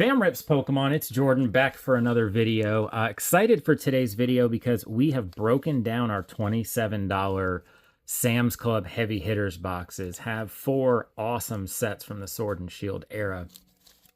Fam Rips Pokemon, it's Jordan back for another video. Excited for today's video because we have broken down our $27 Sam's Club Heavy Hitters boxes. Have 4 awesome sets from the Sword and Shield era.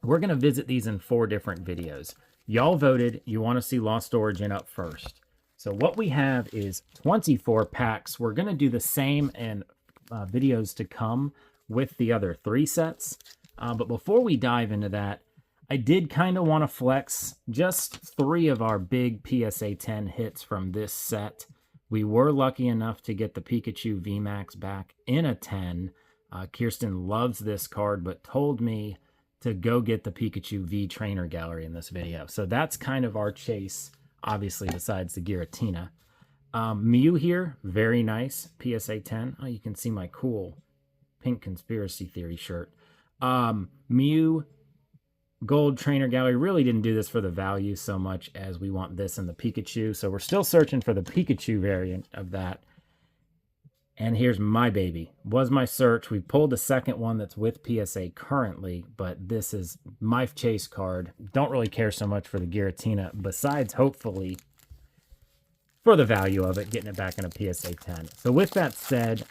We're going to visit these in 4 different videos. Y'all voted you want to see Lost Origin up first. So what we have is 24 packs. We're going to do the same in videos to come with the other 3 sets. But before we dive into that, I did kind of want to flex just 3 of our big PSA 10 hits from this set. We were lucky enough to get the Pikachu VMAX back in a 10. Kirsten loves this card, but told me to go get the Pikachu V Trainer Gallery in this video. So that's kind of our chase, obviously, besides the Giratina. Mew here, very nice, PSA 10. Oh, you can see my cool pink conspiracy theory shirt. Mew Gold Trainer Gallery really didn't do this for the value so much as we want this in the Pikachu. So we're still searching for the Pikachu variant of that. And here's my baby. Was my search. We pulled the second one that's with PSA currently, but this is my chase card. Don't really care so much for the Giratina, besides hopefully for the value of it, getting it back in a PSA 10. So with that said,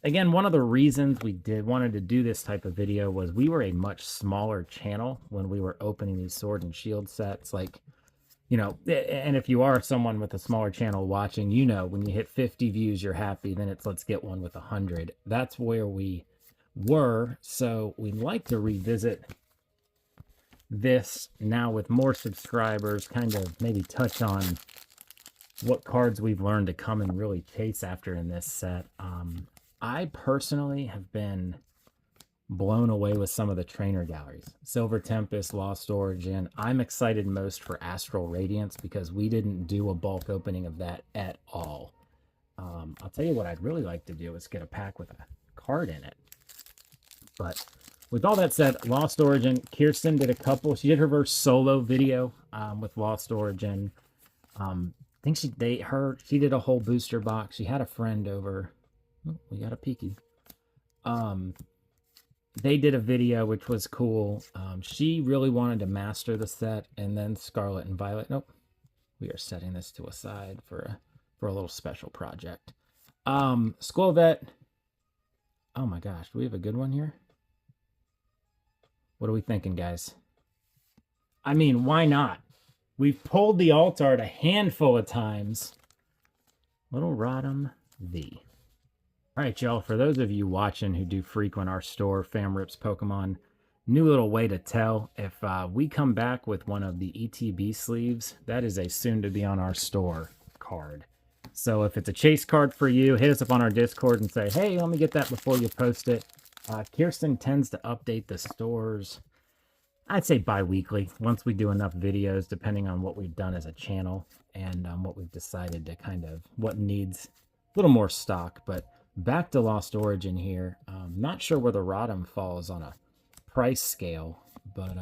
again, one of the reasons we wanted to do this type of video was we were a much smaller channel when we were opening these Sword and Shield sets. Like, you know, and if you are someone with a smaller channel watching, you know, when you hit 50 views, you're happy. Then it's let's get one with 100. That's where we were. So we'd like to revisit this now with more subscribers, kind of maybe touch on what cards we've learned to come and really chase after in this set. I personally have been blown away with some of the trainer galleries. Silver Tempest, Lost Origin. I'm excited most for Astral Radiance because we didn't do a bulk opening of that at all. I'll tell you what I'd really like to do is get a pack with a card in it. But with all that said, Lost Origin, Kirsten did a couple. She did her first solo video with Lost Origin. I think she did a whole booster box. She had a friend over. Oh, we got a Piki. They did a video which was cool. She really wanted to master the set, and then Scarlet and Violet. Nope, we are setting this to a side for a little special project. Squilvet. Oh my gosh, do we have a good one here? What are we thinking, guys? I mean, why not? We've pulled the Altart a handful of times. Little Rotom V. All right, y'all. For those of you watching who do frequent our store, Fam Rips Pokemon, new little way to tell if we come back with one of the ETB sleeves. That is a soon-to-be on our store card. So if it's a chase card for you, hit us up on our Discord and say, hey, let me get that before you post it. Kirsten tends to update the stores, I'd say bi-weekly, once we do enough videos, depending on what we've done as a channel and what we've decided to kind of, what needs a little more stock. But back to Lost Origin here. Not sure where the Rotom falls on a price scale, but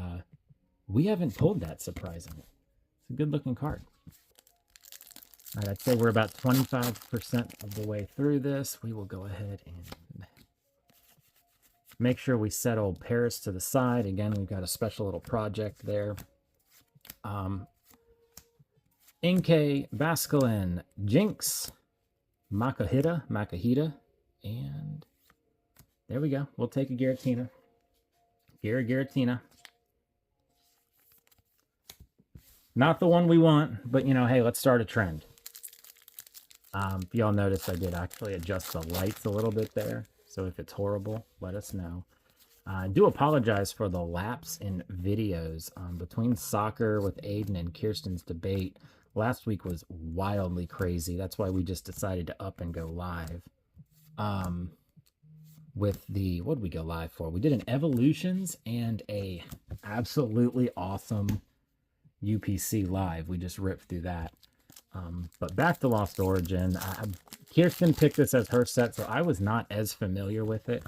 we haven't pulled that, surprisingly. It's a good-looking card. All right, I'd say we're about 25% of the way through this. We will go ahead and make sure we set old Paris to the side. Again, we've got a special little project there. Inkay, Basculin, Jinx, Makahita, and there we go. We'll take a Giratina. Giratina. Not the one we want, but, you know, hey, let's start a trend. If y'all notice, I did actually adjust the lights a little bit there. So if it's horrible, let us know. I do apologize for the lapse in videos between soccer with Aiden and Kirsten's debate. Last week was wildly crazy. That's why we just decided to up and go live. With the, what did we go live for? We did an Evolutions and a absolutely awesome UPC live. We just ripped through that. But back to Lost Origin. Kirsten picked this as her set, so I was not as familiar with it.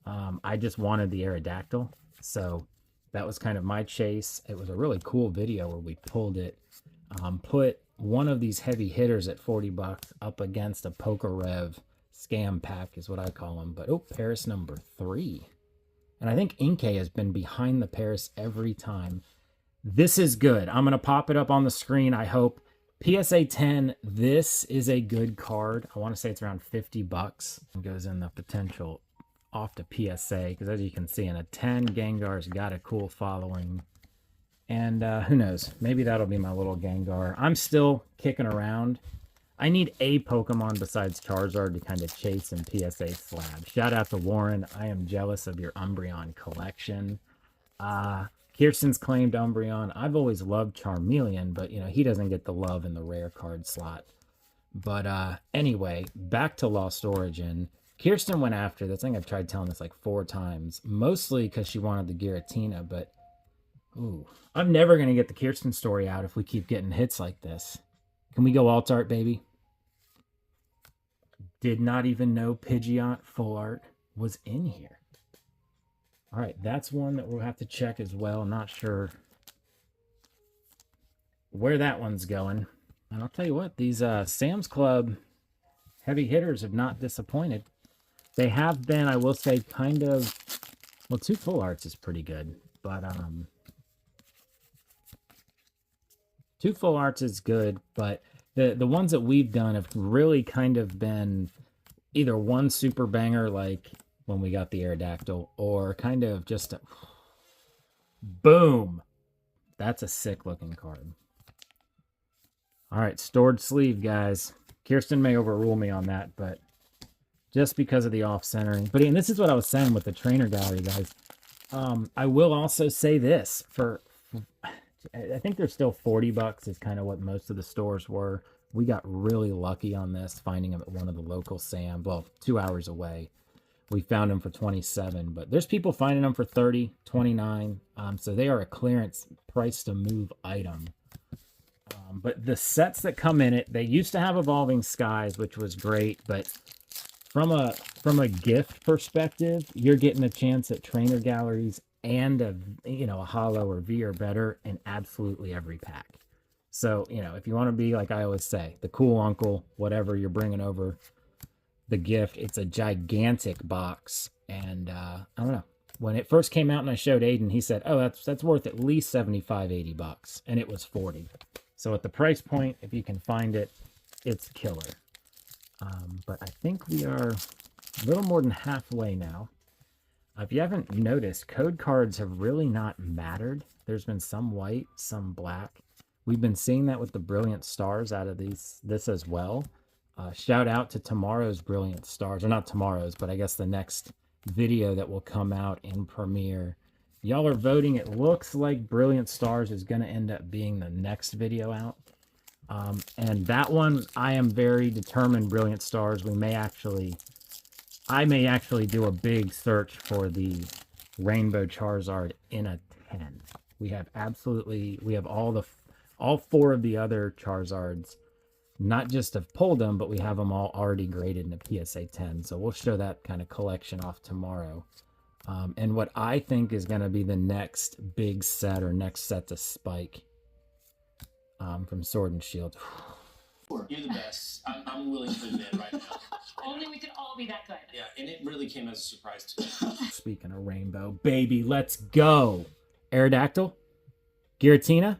I just wanted the Aerodactyl, so that was kind of my chase. It was a really cool video where we pulled it, put one of these heavy hitters at 40 bucks up against a Pokerev scam pack is what I call them. But oh, Paris number 3. And I think Inkay has been behind the Paris every time. This is good. I'm going to pop it up on the screen, I hope. PSA 10, this is a good card. I want to say it's around 50 bucks. It goes in the potential off to PSA, because as you can see, in a 10, Gengar's got a cool following. And who knows? Maybe that'll be my little Gengar. I'm still kicking around. I need a Pokemon besides Charizard to kind of chase in PSA slab. Shout out to Warren. I am jealous of your Umbreon collection. Kirsten's claimed Umbreon. I've always loved Charmeleon, but, you know, he doesn't get the love in the rare card slot. But anyway, back to Lost Origin. Kirsten went after this. I think I've tried telling this like 4 times, mostly because she wanted the Giratina, but ooh, I'm never going to get the Kirsten story out if we keep getting hits like this. Can we go alt art, baby? Did not even know Pidgeot full art was in here. All right, that's one that we'll have to check as well. I'm not sure where that one's going. And I'll tell you what, these Sam's Club heavy hitters have not disappointed. They have been, I will say, kind of, well, 2 full arts is pretty good, but 2 full arts is good, but the ones that we've done have really kind of been either one super banger, like when we got the Aerodactyl, or kind of just a boom. That's a sick looking card. All right, stored sleeve, guys. Kirsten may overrule me on that, but just because of the off-centering. But and this is what I was saying with the trainer gallery, guys. I will also say this. I think they're still 40 bucks is kind of what most of the stores were. We got really lucky on this, finding them at one of the local Sam, well, 2 hours away. We found them for 27, but there's people finding them for 30, 29. So they are a clearance price to move item. But the sets that come in it, they used to have Evolving Skies, which was great, but from a gift perspective, you're getting a chance at trainer galleries and a holo or V or better in absolutely every pack. So, if you want to be, like I always say, the cool uncle, whatever you're bringing over the gift, it's a gigantic box. And I don't know, when it first came out and I showed Aiden, he said, oh, that's worth at least 75, 80 bucks. And it was 40. So at the price point, if you can find it, it's killer. But I think we are a little more than halfway now. If you haven't noticed, code cards have really not mattered. There's been some white, some black. We've been seeing that with the Brilliant Stars out of this as well. Shout out to tomorrow's Brilliant Stars, or not tomorrow's, but I guess the next video that will come out in Premiere. Y'all are voting. It looks like Brilliant Stars is going to end up being the next video out. And that one, I am very determined. Brilliant Stars, I may actually do a big search for the Rainbow Charizard in a 10. We have all 4 of the other Charizards, not just have pulled them, but we have them all already graded in a PSA 10. So we'll show that kind of collection off tomorrow. And what I think is going to be the next big set or next set to spike from Sword and Shield. You're the best. I'm willing to admit right now. Only we can all be that good. Yeah, and it really came as a surprise to me. Speaking of rainbow, baby, let's go. Aerodactyl, Giratina,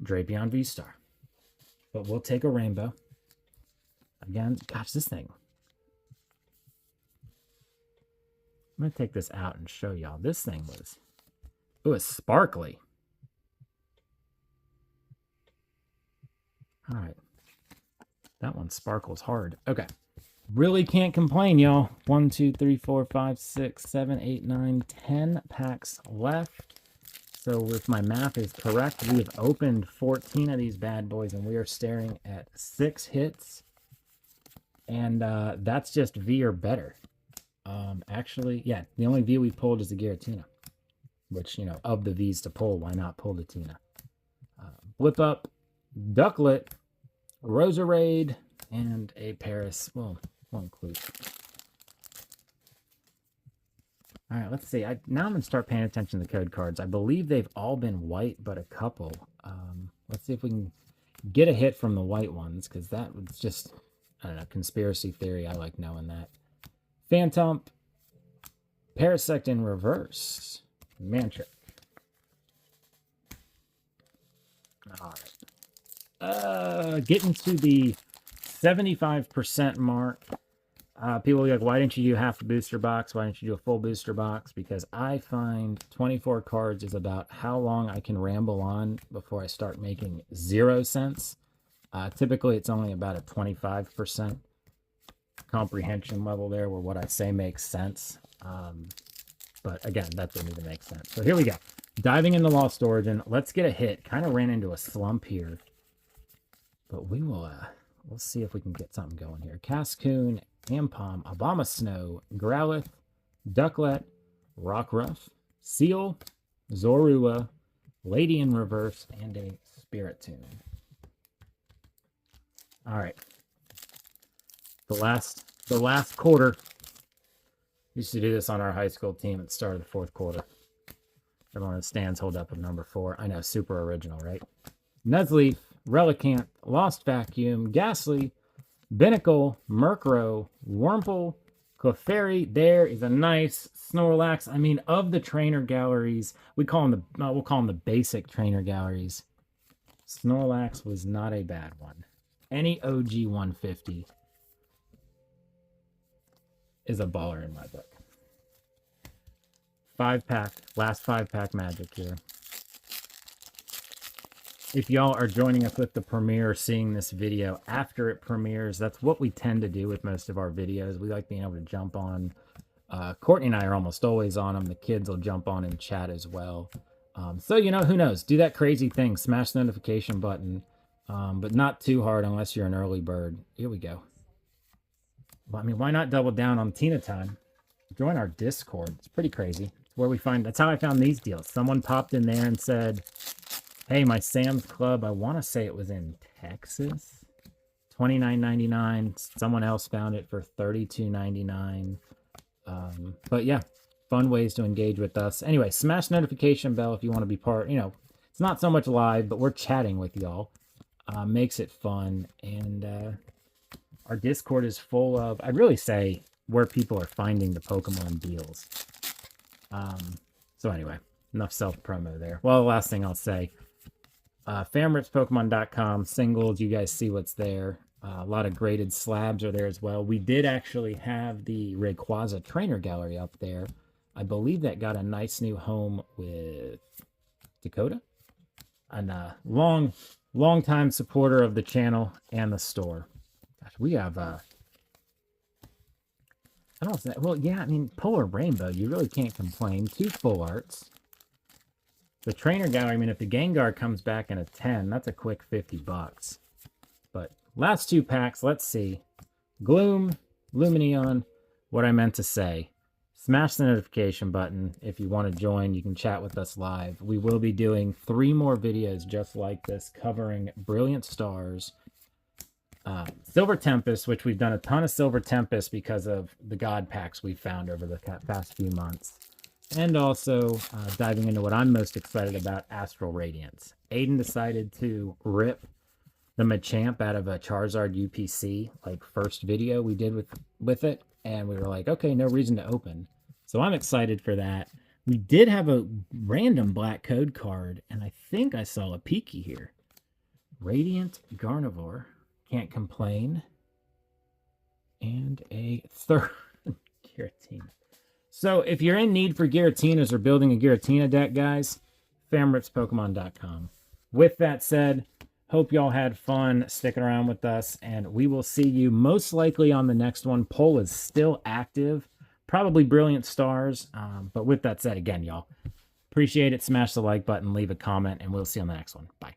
Drapion V-Star. But we'll take a rainbow. Again, gosh, this thing. I'm going to take this out and show y'all. This thing was sparkly. All right. That one sparkles hard. Okay. Really can't complain, y'all. 1, 2, 3, 4, 5, 6, 7, 8, 9, 10 packs left. So if my math is correct, we have opened 14 of these bad boys, and we are staring at 6 hits. And that's just V or better. Actually, yeah, the only V we pulled is the Giratina. Which, of the Vs to pull, why not pull the Tina? Blip Up, Ducklet, Roserade, and a Paris. Well, won't include. All right, let's see. Now I'm going to start paying attention to the code cards. I believe they've all been white, but a couple. Let's see if we can get a hit from the white ones, because that was just, I don't know, conspiracy theory. I like knowing that. Phantom, Parasect in reverse. Mantric. All right. Getting to the 75% mark. People will be like, why didn't you do half a booster box? Why didn't you do a full booster box? Because I find 24 cards is about how long I can ramble on before I start making 0 sense. Typically, it's only about a 25% comprehension level there where what I say makes sense. But again, that doesn't even make sense. So here we go. Diving into Lost Origin. Let's get a hit. Kind of ran into a slump here. But we will, we'll see if we can get something going here. Cascoon, Ampom, Obama Snow, Growlithe, Ducklet, Rockruff, Seal, Zorua, Lady in Reverse, and a Spiritomb. All right. The last quarter. Used to do this on our high school team at the start of the 4th quarter. Everyone in the stands hold up at number 4. I know, super original, right? Nuzleaf, Relicanth, Lost Vacuum, Ghastly, Binnacle, Murkrow, Wurmple, Clefairy. There is a nice Snorlax. I mean, of the trainer galleries, we'll call them the basic trainer galleries. Snorlax was not a bad one. Any OG 150 is a baller in my book. 5-pack, last 5-pack magic here. If y'all are joining us with the premiere, seeing this video after it premieres, that's what we tend to do with most of our videos. We like being able to jump on. Courtney and I are almost always on them. The kids will jump on and chat as well. So, you know, who knows? Do that crazy thing. Smash the notification button, but not too hard unless you're an early bird. Here we go. Well, I mean, why not double down on Tina time? Join our Discord. It's pretty crazy. It's where we find, that's how I found these deals. Someone popped in there and said, hey, my Sam's Club, I want to say it was in Texas, $29.99. Someone else found it for $32.99. But yeah, fun ways to engage with us. Anyway, smash the notification bell if you want to be part. You know, it's not so much live, but we're chatting with y'all. Makes it fun. And our Discord is full of, I'd really say, where people are finding the Pokemon deals. So anyway, enough self-promo there. Well, the last thing I'll say, famripspokemon.com singles, you guys see what's there. A lot of graded slabs are there as well. We did actually have the Rayquaza trainer gallery up there. I believe that got a nice new home with Dakota. And long time supporter of the channel and the store. Gosh, we have I don't know. Well, yeah, I mean, Polar Rainbow, you really can't complain. 2 full arts. The trainer gallery, I mean, if the Gengar comes back in a 10, that's a quick $50. But last 2 packs, let's see. Gloom, Lumineon, what I meant to say. Smash the notification button. If you want to join, you can chat with us live. We will be doing 3 more videos just like this covering Brilliant Stars, Silver Tempest, which we've done a ton of Silver Tempest because of the God packs we've found over the past few months. And also diving into what I'm most excited about, Astral Radiance. Aiden decided to rip the Machamp out of a Charizard UPC, like first video we did with it. And we were like, okay, no reason to open. So I'm excited for that. We did have a random black code card, and I think I saw a Piki here. Radiant Gardevoir. Can't complain. And a third Giratina. So if you're in need for Giratinas or building a Giratina deck, guys, famripspokemon.com. With that said, hope y'all had fun sticking around with us, and we will see you most likely on the next one. Poll is still active. Probably Brilliant Stars. But with that said, again, y'all, appreciate it. Smash the like button, leave a comment, and we'll see you on the next one. Bye.